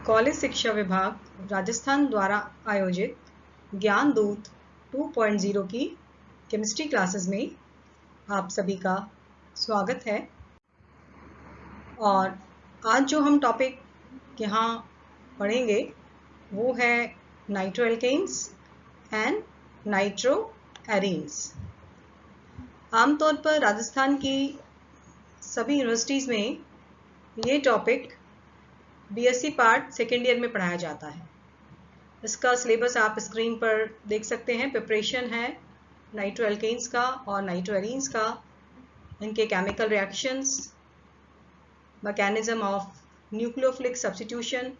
College शिक्षा विभाग राजस्थान द्वारा आयोजित ज्ञान दूत 2.0 की केमिस्ट्री क्लासेस में आप सभी का स्वागत है। और आज जो हम टॉपिक यहाँ पढ़ेंगे वो है नाइट्रोएल्केन्स एंड नाइट्रोएरीन्स। आमतौर पर राजस्थान की सभी यूनिवर्सिटीज़ में ये topic BSc part second year में पढ़ाया जाता है। इसका सिलेबस आप स्क्रीन पर देख सकते हैं। प्रिपरेशन है नाइट्रोएल्केन्स का और नाइट्रोएरीन्स का, इनके chemical reactions, mechanism of nucleophilic substitution,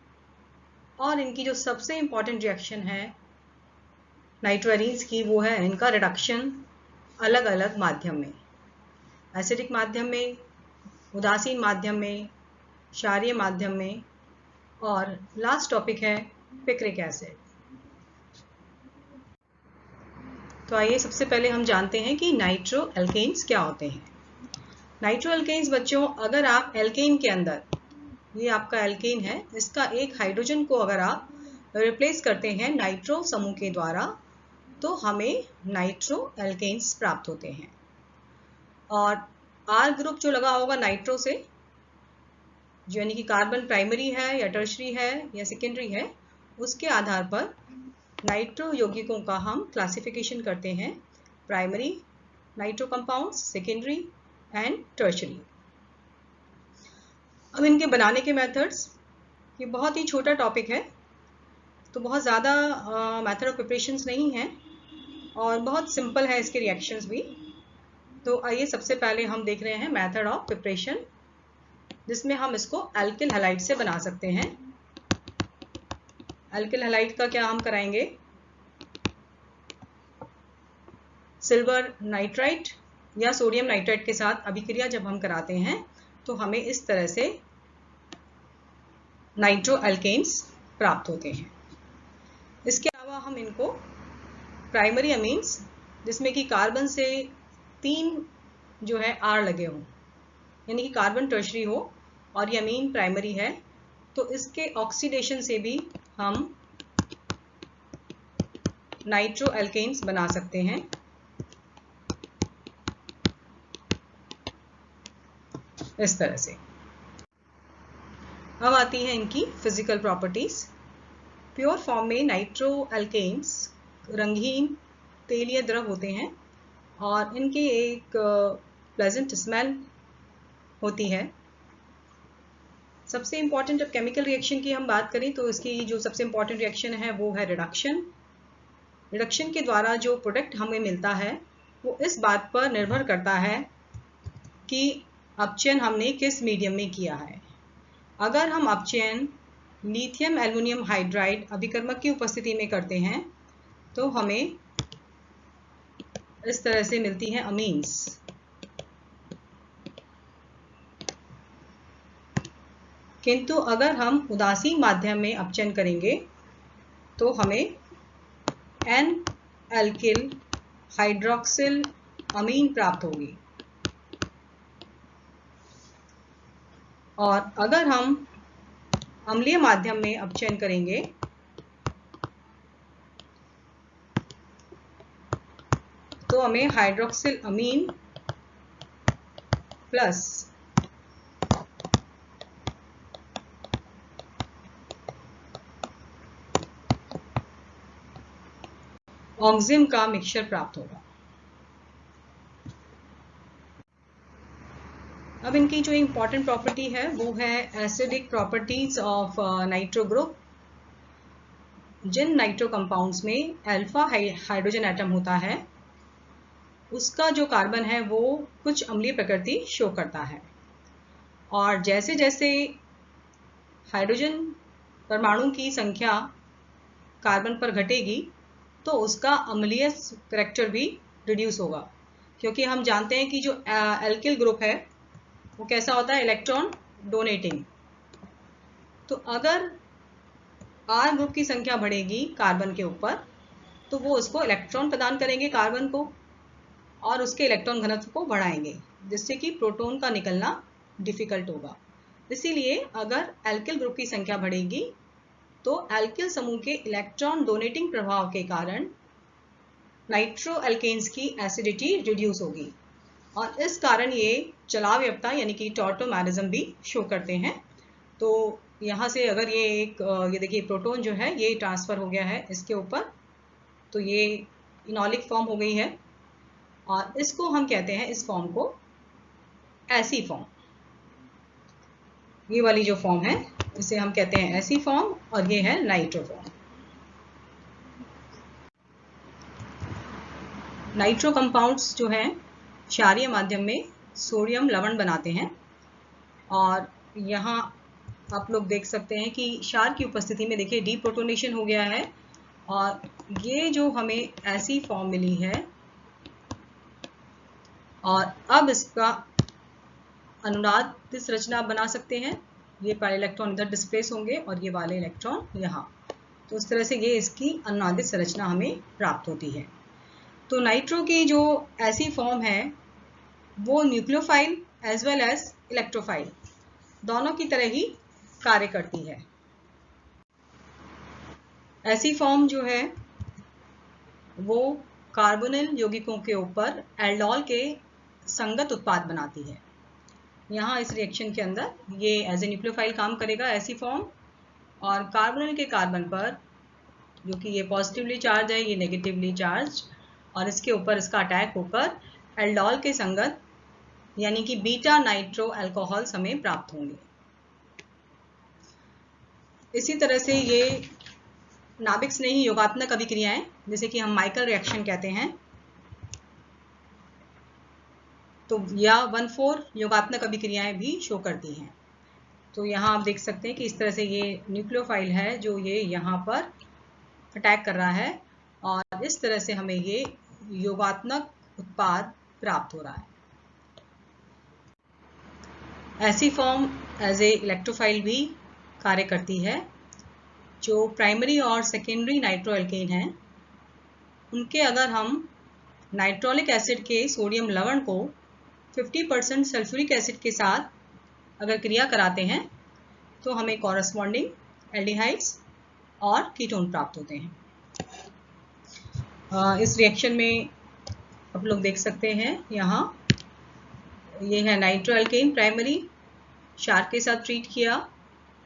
और इनकी जो सबसे इम्पॉर्टेंट रिएक्शन है नाइट्रोएरीन्स की वो है इनका रिडक्शन अलग अलग माध्यम में, एसिडिक माध्यम में, उदासीन माध्यम में, क्षारीय माध्यम में, और लास्ट टॉपिक है पिक्रिक एसिड। तो आइए सबसे पहले हम जानते हैं कि नाइट्रोएल्केन्स क्या होते हैं। नाइट्रोएल्केन्स बच्चों, अगर आप एल्केन के अंदर, ये आपका एल्केन है, इसका एक हाइड्रोजन को अगर आप रिप्लेस करते हैं नाइट्रो समूह के द्वारा तो हमें नाइट्रोएल्केन्स प्राप्त होते हैं। और आर ग्रुप जो लगा होगा नाइट्रो से, जो यानी कि कार्बन प्राइमरी है या टर्शरी है या सेकेंडरी है, उसके आधार पर नाइट्रो यौगिकों का हम क्लासिफिकेशन करते हैं primary nitro compounds, secondary and tertiary. अब इनके बनाने के मेथड्स, ये बहुत ही छोटा टॉपिक है तो बहुत ज़्यादा मेथड ऑफ प्रिपरेशंस नहीं है और बहुत सिंपल है इसके रिएक्शंस भी। तो आइए सबसे पहले हम देख रहे हैं मेथड ऑफ प्रिपरेशन, जिसमें हम इसको एल्किल हैलाइड से बना सकते हैं। एल्किल हैलाइड का क्या हम कराएंगे, सिल्वर नाइट्राइट या सोडियम नाइट्राइट के साथ अभिक्रिया जब हम कराते हैं तो हमें इस तरह से नाइट्रोएल्केन्स प्राप्त होते हैं। इसके अलावा हम इनको प्राइमरी अमीन्स, जिसमें कि कार्बन से 3 जो है आर लगे हों, यानी कि कार्बन टर्शरी हो और ये अमीन प्राइमरी है, तो इसके ऑक्सीडेशन से भी हम नाइट्रोएल्केन्स बना सकते हैं। इस तरह से। अब आती है इनकी फिजिकल प्रॉपर्टीज। प्योर फॉर्म में नाइट्रोएल्केन्स रंगहीन तेलीय द्रव होते हैं और इनकी एक प्लेजेंट स्मेल होती है। सबसे इम्पॉर्टेंट, जब केमिकल रिएक्शन की हम बात करें तो इसकी जो सबसे इम्पॉर्टेंट रिएक्शन है वो है रिडक्शन। रिडक्शन के द्वारा जो प्रोडक्ट हमें मिलता है वो इस बात पर निर्भर करता है कि अपचयन हमने किस मीडियम में किया है। अगर हम अपचयन लिथियम एल्युमिनियम हाइड्राइड अभिकर्मक की उपस्थिति में करते हैं तो हमें इस तरह से मिलती हैं अमीन्स। किंतु अगर हम उदासीन माध्यम में अपचयन करेंगे तो हमें एन एल्किल हाइड्रोक्सिल अमीन प्राप्त होगी। और अगर हम अम्लीय माध्यम में अपचयन करेंगे तो हमें हाइड्रोक्सिल अमीन प्लस ऑक्सिम का मिक्सचर प्राप्त होगा। अब इनकी जो इम्पॉर्टेंट प्रॉपर्टी है वो है acidic properties of nitro group. जिन नाइट्रो कंपाउंड्स में अल्फा हाइड्रोजन एटम होता है उसका जो कार्बन है वो कुछ अम्लीय प्रकृति शो करता है, और जैसे जैसे हाइड्रोजन परमाणु की संख्या कार्बन पर घटेगी तो उसका अम्लीय करैक्टर भी रिड्यूस होगा, क्योंकि हम जानते हैं कि जो एल्किल ग्रुप है वो कैसा होता है, इलेक्ट्रॉन डोनेटिंग। तो अगर आर ग्रुप की संख्या बढ़ेगी कार्बन के ऊपर तो वो उसको इलेक्ट्रॉन प्रदान करेंगे कार्बन को और उसके इलेक्ट्रॉन घनत्व को बढ़ाएंगे, जिससे कि प्रोटॉन का निकलना डिफिकल्ट होगा। इसीलिए अगर एल्किल ग्रुप की संख्या बढ़ेगी तो एल्किल समूह के इलेक्ट्रॉन डोनेटिंग प्रभाव के कारण नाइट्रो एल्केन्स की एसिडिटी रिड्यूस होगी और इस कारण ये चलाव्यवता यानी कि टॉर्टोमेरिज्म भी शो करते हैं। तो यहाँ से अगर ये देखिए प्रोटॉन जो है ये ट्रांसफर हो गया है इसके ऊपर, तो ये इनॉलिक फॉर्म हो गई है और इसको हम कहते हैं इस फॉर्म को ऐसी फॉर्म। ये वाली जो फॉर्म है इसे हम कहते हैं ऐसी फॉर्म और ये है नाइट्रो फॉर्म। नाइट्रो कंपाउंड्स जो हैं क्षारीय माध्यम में सोडियम लवण बनाते हैं और यहाँ आप लोग देख सकते हैं कि क्षार की उपस्थिति में देखिए डीप्रोटोनेशन हो गया है और ये जो हमें ऐसी फॉर्म मिली है और अब इसका अनुनाद संरचना बना सकते हैं। ये पहले इलेक्ट्रॉन इधर डिस्प्लेस होंगे और ये वाले इलेक्ट्रॉन यहाँ, तो इस तरह से ये इसकी अनुनादित संरचना हमें प्राप्त होती है। तो नाइट्रो की जो ऐसी फॉर्म है वो nucleophile as well as electrophile दोनों की तरह ही कार्य करती है। ऐसी फॉर्म जो है वो कार्बोनिल यौगिकों के ऊपर एल्डोल के संगत उत्पाद बनाती है। यहाँ इस रिएक्शन के अंदर ये एज ए न्यूक्लियोफाइल काम करेगा ऐसी फॉर्म, और कार्बोनिल के कार्बन पर जो कि ये पॉजिटिवली चार्ज है ये नेगेटिवली चार्ज, और इसके ऊपर इसका अटैक होकर एल्डोल के संगत यानी कि बीटा नाइट्रो अल्कोहल्स हमें प्राप्त होंगे। इसी तरह से ये नाभिक स्नेही योगात्मक अभिक्रियाएं जैसे कि हम माइकल रिएक्शन कहते हैं, तो या 1,4 योगात्मक अभिक्रियाएं भी शो करती हैं। तो यहाँ आप देख सकते हैं कि इस तरह से ये न्यूक्लियोफाइल है जो ये यहाँ पर अटैक कर रहा है और इस तरह से हमें ये योगात्मक उत्पाद प्राप्त हो रहा है। ऐसी फॉर्म एज ए इलेक्ट्रोफाइल भी कार्य करती है। जो प्राइमरी और सेकेंडरी नाइट्रो एल्केन हैं उनके अगर हम नाइट्रोलिक एसिड के सोडियम लवण को 50% सल्फ्यूरिक एसिड के साथ अगर क्रिया कराते हैं तो हमें कॉरस्पॉन्डिंग एल्डिहाइड्स और कीटोन प्राप्त होते हैं। इस रिएक्शन में आप लोग देख सकते हैं यहाँ ये है नाइट्रो एल्केन प्राइमरी, क्षार के साथ ट्रीट किया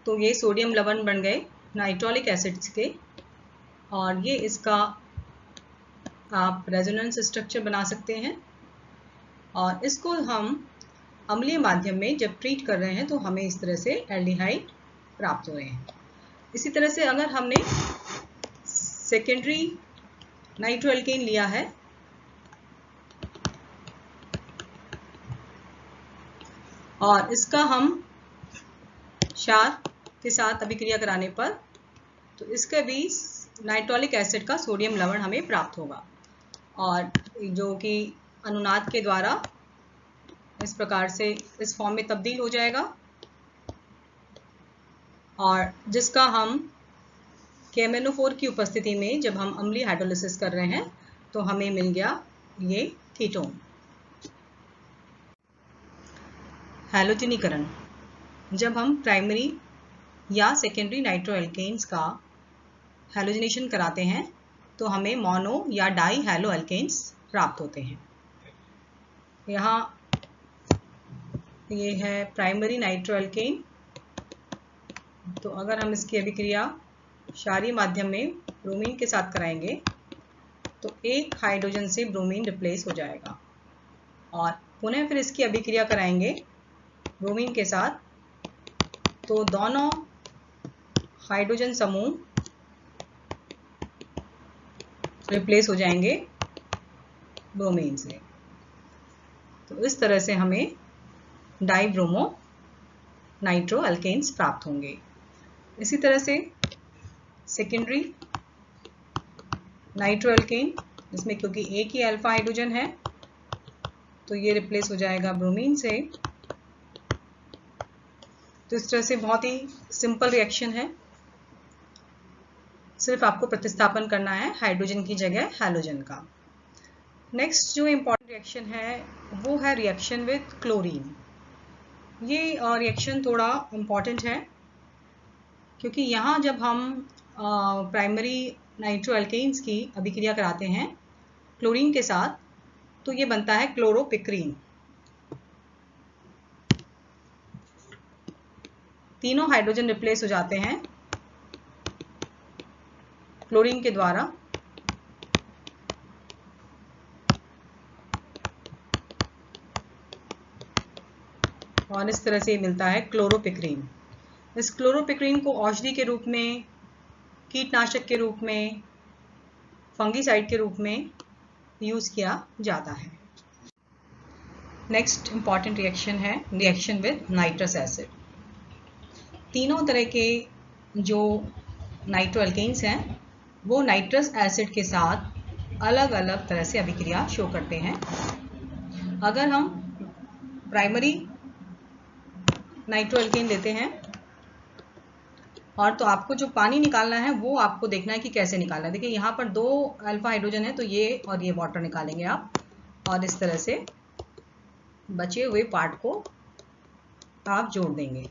तो ये सोडियम लवण बन गए नाइट्रोलिक एसिड्स के, और ये इसका आप रेजोनेंस स्ट्रक्चर बना सकते हैं और इसको हम अम्लीय माध्यम में जब ट्रीट कर रहे हैं तो हमें इस तरह से एल्डिहाइड प्राप्त हो रहे हैं। इसी तरह से अगर हमने सेकेंडरी नाइट्रो एल्केन लिया है और इसका हम क्षार के साथ अभिक्रिया कराने पर तो इसके भी नाइट्रोलिक एसिड का सोडियम लवण हमें प्राप्त होगा और जो कि अनुनाद के द्वारा इस प्रकार से इस फॉर्म में तब्दील हो जाएगा, और जिसका हम KMnO4 की उपस्थिति में जब हम अम्लीय हाइड्रोलिसिस कर रहे हैं तो हमें मिल गया ये कीटोन। हैलोजनीकरण, जब हम प्राइमरी या सेकेंडरी नाइट्रो एल्केन्स का हैलोजनेशन कराते हैं तो हमें मोनो या डाई हैलो एल्केन्स प्राप्त होते हैं। यहाँ ये है प्राइमरी नाइट्रो एल्केन, तो अगर हम इसकी अभिक्रिया क्षारीय माध्यम में ब्रोमीन के साथ कराएंगे तो एक हाइड्रोजन से ब्रोमीन रिप्लेस हो जाएगा और पुनः फिर इसकी अभिक्रिया कराएंगे ब्रोमीन के साथ तो दोनों हाइड्रोजन समूह रिप्लेस हो जाएंगे ब्रोमीन से। तो इस तरह से हमें डाइब्रोमो नाइट्रो एल्केन्स प्राप्त होंगे। इसी तरह से सेकेंडरी नाइट्रो एल्केन जिसमें क्योंकि एक ही अल्फा हाइड्रोजन है तो ये रिप्लेस हो जाएगा ब्रोमीन से। तो इस तरह से बहुत ही सिंपल रिएक्शन है, सिर्फ आपको प्रतिस्थापन करना है हाइड्रोजन की जगह हैलोजन का। नेक्स्ट जो इम्पॉर्टेंट रिएक्शन है वो है रिएक्शन विद क्लोरीन। ये रिएक्शन थोड़ा इम्पॉर्टेंट है क्योंकि यहाँ जब हम प्राइमरी नाइट्रोएल्केन्स की अभिक्रिया कराते हैं क्लोरीन के साथ तो ये बनता है क्लोरोपिक्रीन। तीनों हाइड्रोजन रिप्लेस हो जाते हैं क्लोरीन के द्वारा और इस तरह से मिलता है क्लोरोपिक्रीन। इस क्लोरोपिक्रीन को औषधि के रूप में, कीटनाशक के रूप में, फंगीसाइड के रूप में यूज किया जाता है। नेक्स्ट इंपॉर्टेंट रिएक्शन है रिएक्शन विद नाइट्रस एसिड। तीनों तरह के जो नाइट्रोएल्केन्स हैं वो नाइट्रस एसिड के साथ अलग अलग तरह से अभिक्रिया शो करते हैं। अगर हम प्राइमरी नाइट्रोएल्केन लेते हैं और तो आपको जो पानी निकालना है वो आपको देखना है कि कैसे निकालना है। देखिए यहाँ पर 2 अल्फा हाइड्रोजन है तो ये और ये वाटर निकालेंगे आप और इस तरह से बचे हुए पार्ट को आप जोड़ देंगे।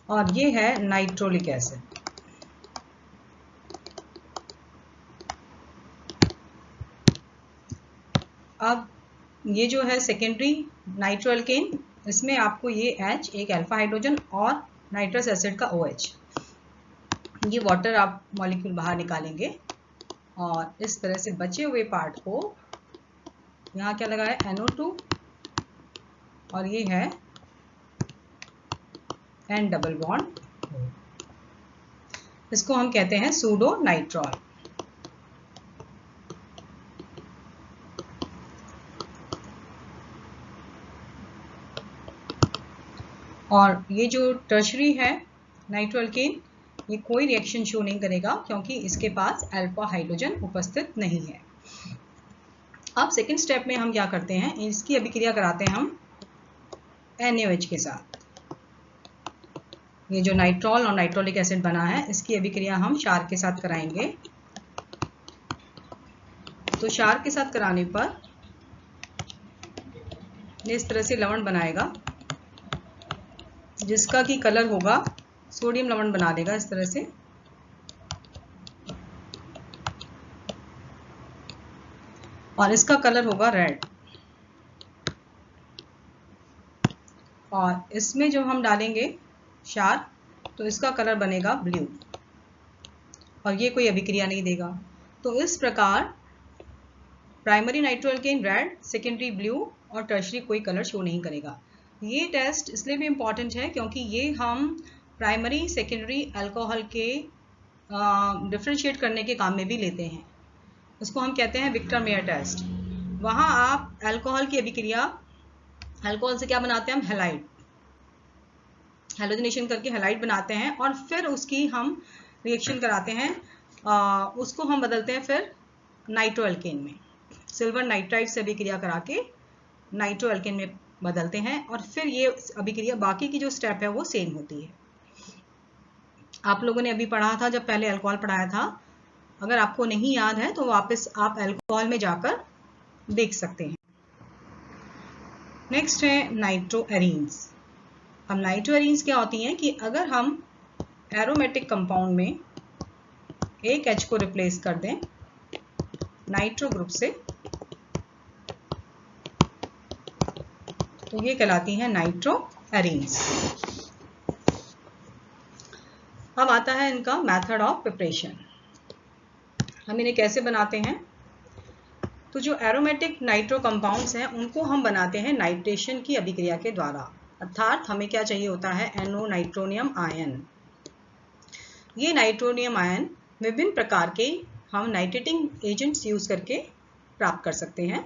और ये है नाइट्रोलिक एसिड। अब ये जो है सेकेंडरी नाइट्रोएल्केन, इसमें आपको ये H एक अल्फा हाइड्रोजन और नाइट्रस एसिड का OH, ये वाटर आप मॉलिक्यूल बाहर निकालेंगे और इस तरह से बचे हुए पार्ट को यहाँ क्या लगा है NO2 और ये है N डबल बॉन्ड, इसको हम कहते हैं सूडो नाइट्रॉल। और ये जो टर्शरी है नाइट्रोएल्केन, ये कोई रिएक्शन शो नहीं करेगा क्योंकि इसके पास अल्फा हाइड्रोजन उपस्थित नहीं है। अब सेकेंड स्टेप में हम क्या करते हैं, इसकी अभिक्रिया कराते हैं हम NaOH के साथ। ये जो नाइट्रॉल और नाइट्रोलिक एसिड बना है इसकी अभिक्रिया हम क्षार के साथ कराएंगे। तो क्षार के साथ कराने पर इस तरह से लवण बनाएगा जिसका कि कलर होगा, सोडियम लवण बना देगा इस तरह से। और इसका कलर होगा रेड। और इसमें जो हम डालेंगे क्षार तो इसका कलर बनेगा ब्लू और ये कोई अभिक्रिया नहीं देगा। तो इस प्रकार प्राइमरी नाइट्रोएल्केन रेड, सेकेंडरी ब्लू और टर्शरी कोई कलर शो नहीं करेगा। ये टेस्ट इसलिए भी इम्पॉर्टेंट है क्योंकि ये हम प्राइमरी सेकेंडरी अल्कोहल के डिफ्रेंशिएट करने के काम में भी लेते हैं। उसको हम कहते हैं विक्टर मेयर टेस्ट। वहाँ आप अल्कोहल की अभिक्रिया, अल्कोहल से क्या बनाते हैं हम हैलाइड, हैलोजनेशन करके हैलाइड बनाते हैं और फिर उसकी हम रिएक्शन कराते हैं, उसको हम बदलते हैं फिर नाइट्रोएल्केन में, सिल्वर नाइट्राइड से अभिक्रिया करा के नाइट्रोएल्केन में बदलते हैं और फिर ये अभिक्रिया बाकी की जो स्टेप है वो सेम होती है। आप लोगों ने अभी पढ़ा था जब पहले अल्कोहल पढ़ाया था, अगर आपको नहीं याद है तो वापस आप अल्कोहल में जाकर देख सकते हैं। नेक्स्ट है नाइट्रोएरीन्स। अब नाइट्रोएरीन्स क्या होती हैं कि अगर हम एरोमेटिक कंपाउंड में एक H को रिप्लेस कर दें नाइट्रो ग्रुप से तो ये कहलाती हैं नाइट्रोएरीन्स। अब आता है इनका मेथड ऑफ प्रिपरेशन। हम इन्हें कैसे बनाते हैं, तो जो एरोमेटिक नाइट्रो कंपाउंड्स हैं उनको हम बनाते हैं नाइट्रेशन की अभिक्रिया के द्वारा। अर्थात हमें क्या चाहिए होता है, NO नाइट्रोनियम आयन। ये नाइट्रोनियम आयन विभिन्न प्रकार के हम नाइट्रेटिंग एजेंट्स यूज करके प्राप्त कर सकते हैं।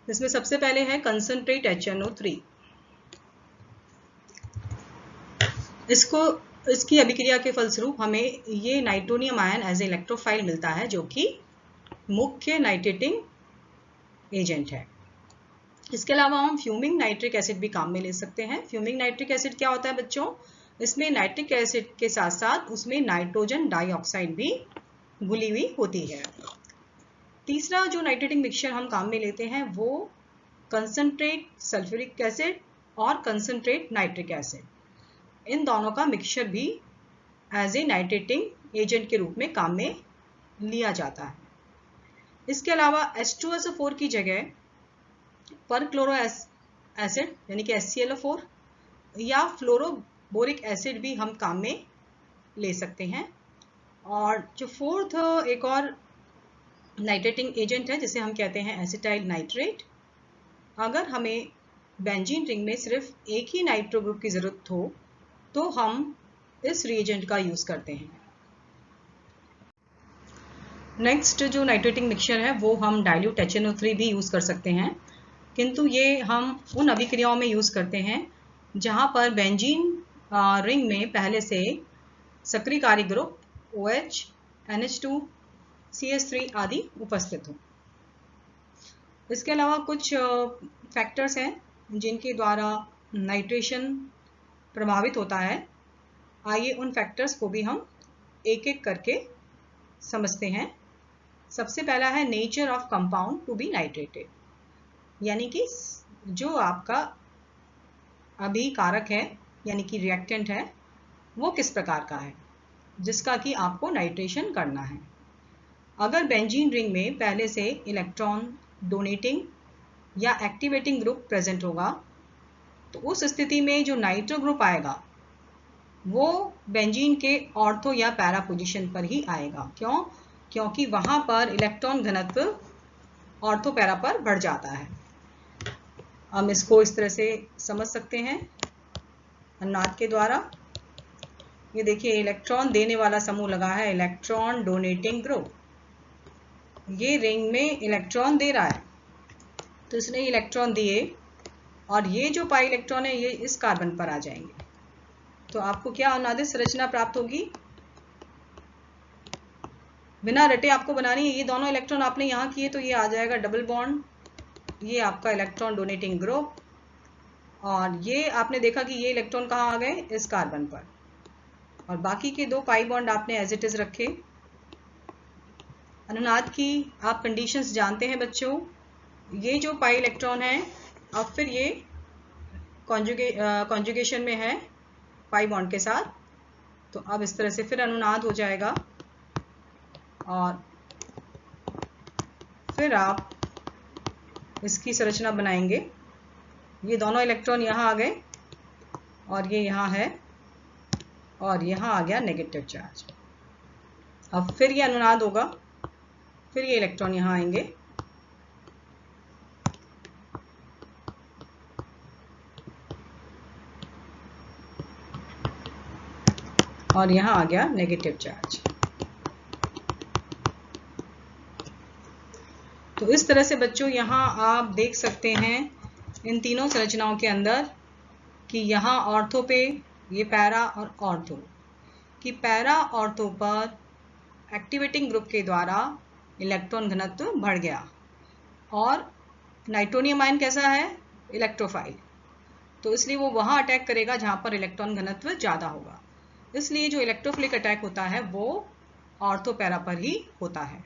इसमें सबसे पहले है कंसंट्रेट HNO3। इसकी अभिक्रिया के फलस्वरूप हमें ये नाइट्रोनियम आयन एज इलेक्ट्रोफाइल मिलता है जो कि मुख्य नाइट्रेटिंग एजेंट है। इसके अलावा हम फ्यूमिंग नाइट्रिक एसिड भी काम में ले सकते हैं। फ्यूमिंग नाइट्रिक एसिड क्या होता है बच्चों, इसमें नाइट्रिक एसिड के साथ साथ उसमें नाइट्रोजन डाइऑक्साइड भी घुली हुई होती है। तीसरा जो नाइट्रेटिंग मिक्सचर हम काम में लेते हैं वो कंसंट्रेट सल्फ्यूरिक एसिड और कंसंट्रेट नाइट्रिक एसिड, इन दोनों का मिक्सचर भी एज ए नाइट्रेटिंग एजेंट के रूप में काम में लिया जाता है। इसके अलावा H2SO4 की जगह पर क्लोरो एसिड यानी कि HClO4 या फ्लोरोबोरिक एसिड भी हम काम में ले सकते हैं। और जो फोर्थ एक और नाइट्रेटिंग एजेंट है जिसे हम कहते हैं एसिटाइल नाइट्रेट। अगर हमें बेंजीन रिंग में सिर्फ एक ही नाइट्रो ग्रुप की ज़रूरत हो तो हम इस रिएजेंट का यूज़ करते हैं। नेक्स्ट जो नाइट्रेटिंग मिक्सचर है वो हम डाइल्यूट HNO3 भी यूज़ कर सकते हैं, किंतु ये हम उन अभिक्रियाओं में यूज़ करते हैं जहाँ पर बेंजीन रिंग में पहले से सक्रिय कार्य ग्रुप OH, NH2, CH3 आदि उपस्थित हो। इसके अलावा कुछ फैक्टर्स हैं जिनके द्वारा नाइट्रेशन प्रभावित होता है। आइए उन फैक्टर्स को भी हम एक एक करके समझते हैं। सबसे पहला है nature of compound to be nitrated, यानी कि जो आपका अभिकारक है यानी कि रिएक्टेंट है वो किस प्रकार का है जिसका कि आपको नाइट्रेशन करना है। अगर बेंजीन रिंग में पहले से इलेक्ट्रॉन डोनेटिंग या एक्टिवेटिंग ग्रुप प्रेजेंट होगा तो उस स्थिति में जो नाइट्रो ग्रुप आएगा वो बेंजीन के ऑर्थो या पैरा पोजीशन पर ही आएगा। क्यों? क्योंकि वहां पर इलेक्ट्रॉन घनत्व ऑर्थो पैरा पर बढ़ जाता है। हम इसको इस तरह से समझ सकते हैं अनुनाद के द्वारा। ये देखिए इलेक्ट्रॉन देने वाला समूह लगा है इलेक्ट्रॉन डोनेटिंग ग्रुप। ये रिंग में इलेक्ट्रॉन दे रहा है तो इसने इलेक्ट्रॉन दिए और ये जो पाई इलेक्ट्रॉन है ये इस कार्बन पर आ जाएंगे तो आपको क्या अनुनादित संरचना प्राप्त होगी? बिना रटे आपको बनानी है। ये दोनों इलेक्ट्रॉन आपने यहाँ किए तो ये आ जाएगा डबल बॉन्ड, ये आपका इलेक्ट्रॉन डोनेटिंग ग्रुप, और ये आपने देखा कि ये इलेक्ट्रॉन कहाँ आ गए? इस कार्बन पर, और बाकी के दो पाई बॉन्ड आपने एज इट इज रखे। अनुनाद की आप कंडीशंस जानते हैं बच्चों। ये जो पाई इलेक्ट्रॉन है अब फिर ये कॉन्जुगेशन में है पाई बॉन्ड के साथ, तो अब इस तरह से फिर अनुनाद हो जाएगा और फिर आप इसकी संरचना बनाएंगे। ये दोनों इलेक्ट्रॉन यहाँ आ गए और ये यहाँ है और यहाँ आ गया नेगेटिव चार्ज। अब फिर ये अनुनाद होगा, फिर ये इलेक्ट्रॉन यहाँ आएंगे और यहाँ आ गया नेगेटिव चार्ज। तो इस तरह से बच्चों यहाँ आप देख सकते हैं इन तीनों संरचनाओं के अंदर कि यहाँ ऑर्थो पे ये पैरा और ऑर्थो, कि पैरा ऑर्थो पर एक्टिवेटिंग ग्रुप के द्वारा इलेक्ट्रॉन घनत्व बढ़ गया और नाइट्रोनियम आयन कैसा है? इलेक्ट्रोफाइल, तो इसलिए वो वहाँ अटैक करेगा जहाँ पर इलेक्ट्रॉन घनत्व ज़्यादा होगा। इसलिए जो इलेक्ट्रोफिलिक अटैक होता है वो ऑर्थो पैरा पर ही होता है।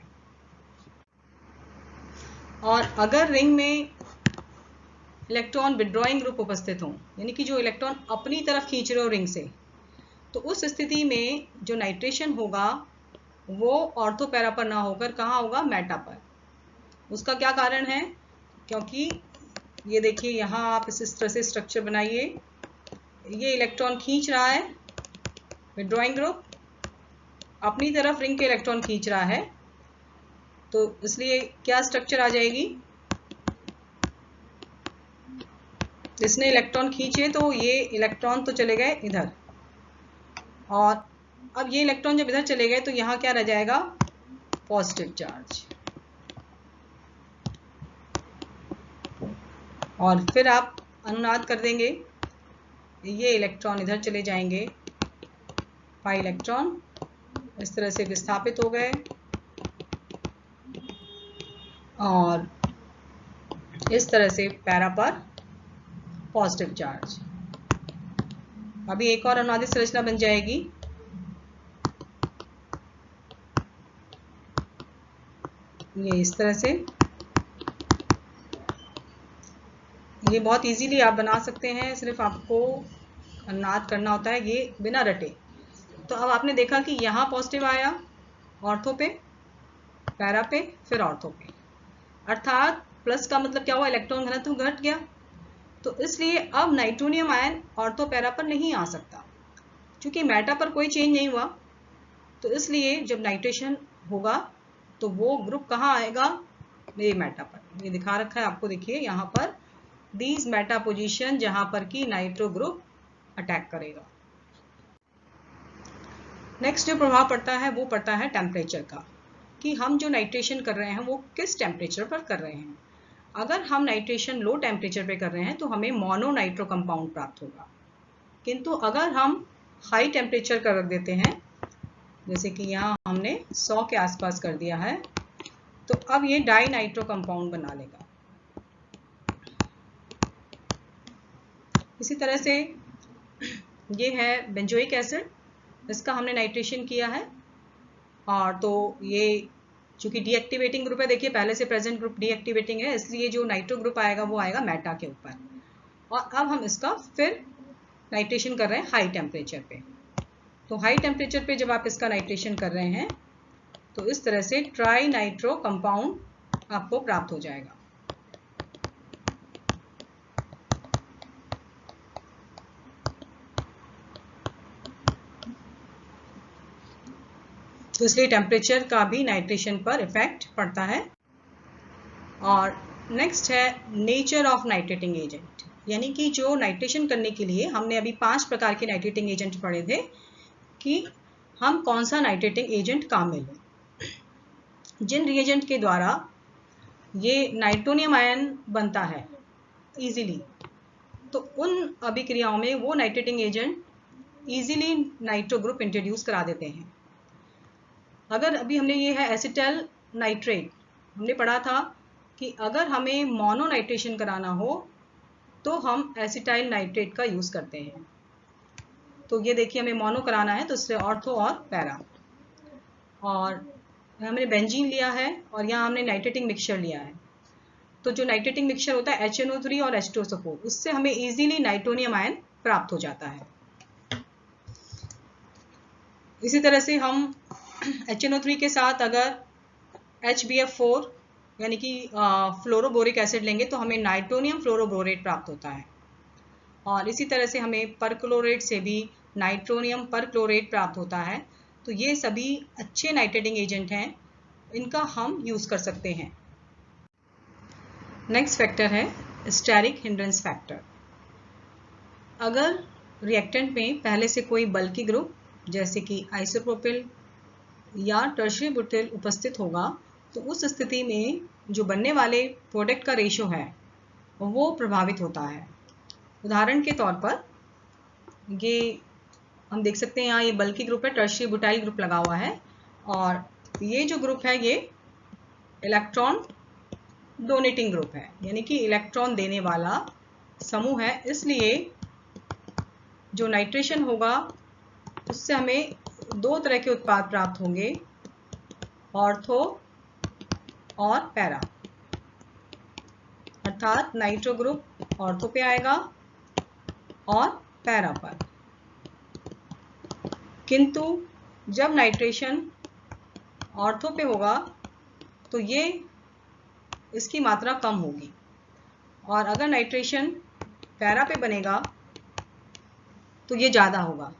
और अगर रिंग में इलेक्ट्रॉन विड्रॉइंग ग्रुप उपस्थित हो, यानी कि जो इलेक्ट्रॉन अपनी तरफ खींच रहे हो रिंग से, तो उस स्थिति में जो नाइट्रेशन होगा वो ऑर्थो पैरा पर ना होकर कहाँ होगा? मेटा पर। उसका क्या कारण है? क्योंकि ये देखिए यहाँ आप इस तरह से स्ट्रक्चर बनाइए, ये इलेक्ट्रॉन खींच रहा है, विड्रॉइंग ग्रुप अपनी तरफ रिंग के इलेक्ट्रॉन खींच रहा है, तो इसलिए क्या स्ट्रक्चर आ जाएगी? इसने इलेक्ट्रॉन खींचे तो ये इलेक्ट्रॉन तो चले गए इधर, और अब ये इलेक्ट्रॉन जब इधर चले गए तो यहाँ क्या रह जाएगा? Positive charge. और फिर आप अनुनाद कर देंगे, ये इलेक्ट्रॉन इधर चले जाएंगे, पाई इलेक्ट्रॉन इस तरह से विस्थापित हो गए और इस तरह से पैरा पर पॉजिटिव चार्ज। अभी एक और अनुनादित संरचना बन जाएगी। ये इस तरह से, ये बहुत इजीली आप बना सकते हैं, सिर्फ आपको नाद करना होता है ये बिना रटे। तो अब आपने देखा कि यहाँ पॉजिटिव आया ऑर्थो पे, पैरा पे, फिर ऑर्थो पे, अर्थात प्लस का मतलब क्या हुआ, इलेक्ट्रॉन घनत्व घट गया। तो इसलिए अब नाइट्रोनियम आयन ऑर्थो पैरा पर नहीं आ सकता, क्योंकि मेटा पर कोई चेंज नहीं हुआ। तो इसलिए जब नाइट्रेशन होगा तो वो ग्रुप कहाँ आएगा, ये मेटा पर। ये दिखा रखा है आपको, देखिए यहाँ पर दीज मेटा पोजीशन, जहां पर कि नाइट्रो ग्रुप अटैक करेगा। नेक्स्ट जो प्रभाव पड़ता है वो पड़ता है टेम्परेचर का, कि हम जो नाइट्रेशन कर रहे हैं वो किस टेम्परेचर पर कर रहे हैं। अगर हम नाइट्रेशन लो टेम्परेचर पे कर रहे हैं तो हमें मोनो नाइट्रो कंपाउंड प्राप्त होगा, किंतु अगर हम हाई टेम्परेचर कर रख देते हैं, जैसे कि यहाँ हमने 100 के आसपास कर दिया है, तो अब ये डाई नाइट्रो कंपाउंड बना लेगा। इसी तरह से ये है बेंजोइक एसिड, इसका हमने नाइट्रेशन किया है, और तो ये चूंकि डीएक्टिवेटिंग ग्रुप है, देखिए पहले से प्रेजेंट ग्रुप डीएक्टिवेटिंग है, इसलिए जो नाइट्रो ग्रुप आएगा वो आएगा मेटा के ऊपर। और अब हम इसका फिर नाइट्रेशन कर रहे हैं हाई टेम्परेचर पे। तो हाई टेम्परेचर पे जब आप इसका नाइट्रेशन कर रहे हैं तो इस तरह से ट्राई नाइट्रो कंपाउंड आपको प्राप्त हो जाएगा। तो इसलिए टेम्परेचर का भी नाइट्रेशन पर इफेक्ट पड़ता है। और नेक्स्ट है नेचर ऑफ नाइट्रेटिंग एजेंट, यानी कि जो नाइट्रेशन करने के लिए हमने अभी 5 प्रकार के नाइट्रेटिंग एजेंट पढ़े थे कि हम कौन सा नाइट्रेटिंग एजेंट काम में लें। जिन रिएजेंट के द्वारा ये नाइट्रोनियम आयन बनता है इजीली, तो उन अभिक्रियाओं में वो nitrating agent easily nitro group introduce करा देते हैं। अगर अभी हमने ये है एसिटल नाइट्रेट, हमने पढ़ा था कि अगर हमें मोनो नाइट्रेशन कराना हो तो हम एसिटाइल नाइट्रेट का यूज़ करते हैं। तो ये देखिए हमें मोनो कराना है तो इससे ऑर्थो और पैरा, और हमने बेंजीन लिया है और यहाँ हमने नाइट्रेटिंग मिक्सचर लिया है। तो जो नाइट्रेटिंग मिक्सचर होता है HNO3 और H2SO4, उससे हमें इजीली नाइट्रोनियम आयन प्राप्त हो जाता है। इसी तरह से हम HNO3 के साथ अगर HBF4 यानी कि फ्लोरोबोरिक एसिड लेंगे तो हमें नाइट्रोनियम फ्लोरोबोरेट प्राप्त होता है। और इसी तरह से हमें परक्लोरेट से भी नाइट्रोनियम परक्लोरेट प्राप्त होता है। तो ये सभी अच्छे नाइट्रेटिंग एजेंट हैं, इनका हम यूज़ कर सकते हैं। नेक्स्ट फैक्टर है स्टेरिक हिंड्रेंस फैक्टर। अगर रिएक्टेंट में पहले से कोई बल्की ग्रुप जैसे कि आइसोप्रोपिल या टर्शियरी ब्यूटिल उपस्थित होगा तो उस स्थिति में जो बनने वाले प्रोडक्ट का रेशो है वो प्रभावित होता है। उदाहरण के तौर पर ये हम देख सकते हैं, यहाँ ये बल्की ग्रुप है, टर्शियरी ब्यूटाइल ग्रुप लगा हुआ है, और ये जो ग्रुप है ये इलेक्ट्रॉन डोनेटिंग ग्रुप है, यानी कि इलेक्ट्रॉन देने वाला समूह है। इसलिए जो नाइट्रेशन होगा उससे हमें 2 तरह के उत्पाद प्राप्त होंगे, ऑर्थो और पैरा, अर्थात नाइट्रो ग्रुप ऑर्थो पे आएगा और पैरा पर। किंतु जब नाइट्रेशन ऑर्थो पे होगा तो ये इसकी मात्रा कम होगी, और अगर नाइट्रेशन पैरा पे बनेगा तो ये ज़्यादा होगा।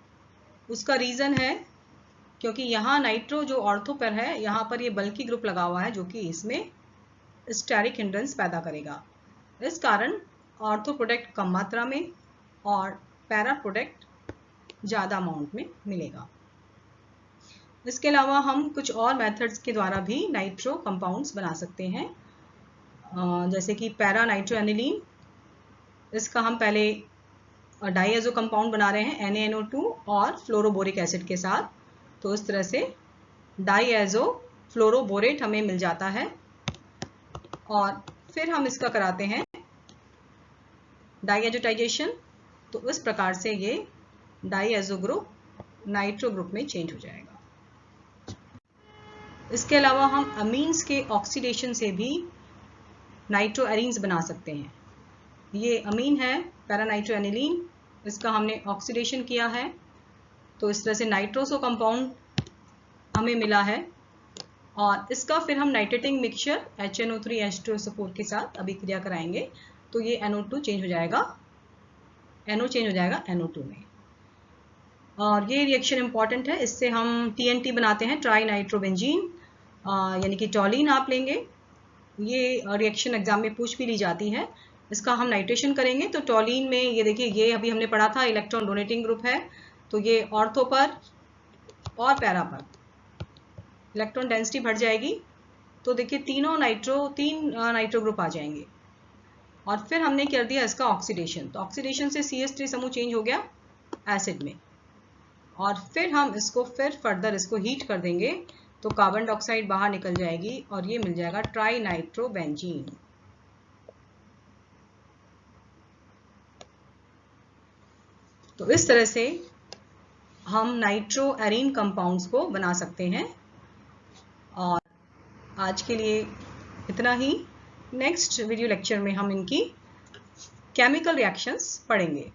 उसका रीज़न है क्योंकि यहाँ नाइट्रो जो ऑर्थो पर है यहाँ पर ये बल्की ग्रुप लगा हुआ है जो कि इसमें स्टेरिक हिंड्रेंस पैदा करेगा। इस कारण ऑर्थो प्रोडक्ट कम मात्रा में और पैरा प्रोडक्ट ज़्यादा अमाउंट में मिलेगा। इसके अलावा हम कुछ और मेथड्स के द्वारा भी नाइट्रो कंपाउंड्स बना सकते हैं, जैसे कि पैरा नाइट्रो एनिलीन। इसका हम पहले डाईएजो कंपाउंड बना रहे हैं NaNO2 और फ्लोरोबोरिक एसिड के साथ। तो इस तरह से डाईएजो फ्लोरोबोरेट हमें मिल जाता है, और फिर हम इसका कराते हैं डाईएजोटाइजेशन। तो इस प्रकार से ये डाईएजो ग्रुप नाइट्रो ग्रुप में चेंज हो जाएगा। इसके अलावा हम अमीन्स के ऑक्सीडेशन से भी नाइट्रो एरीन्स बना सकते हैं। ये अमीन है पैरानाइट्रो एनिलीन, इसका हमने ऑक्सीडेशन किया है, तो इस तरह से नाइट्रोसो कंपाउंड हमें मिला है। और इसका फिर हम नाइट्रेटिंग मिक्सचर HNO3H2SO4 के साथ अभी क्रिया कराएंगे, तो ये NO2 चेंज हो जाएगा, NO चेंज हो जाएगा NO2 में। और ये रिएक्शन इंपॉर्टेंट है, इससे हम TNT बनाते हैं, ट्राई नाइट्रोबेंजीन, यानी कि टॉलिन आप लेंगे। ये रिएक्शन एग्जाम में पूछ भी ली जाती है। इसका हम नाइट्रेशन करेंगे तो टॉलिन में ये देखिए, ये अभी हमने पढ़ा था इलेक्ट्रॉन डोनेटिंग ग्रुप है, तो ये ऑर्थो पर और पैरा पर इलेक्ट्रॉन डेंसिटी बढ़ जाएगी, तो देखिए तीन नाइट्रो ग्रुप आ जाएंगे। और फिर हमने कर दिया इसका ऑक्सीडेशन, तो ऑक्सीडेशन से CH3 समूह चेंज हो गया एसिड में। और फिर हम इसको फिर फर्दर इसको हीट कर देंगे, तो कार्बन डाइऑक्साइड बाहर निकल जाएगी और ये मिल जाएगा ट्राई नाइट्रोबेंजीन। तो इस तरह से हम नाइट्रो एरीन कंपाउंड्स को बना सकते हैं। और आज के लिए इतना ही। नेक्स्ट वीडियो लेक्चर में हम इनकी केमिकल रिएक्शंस पढ़ेंगे।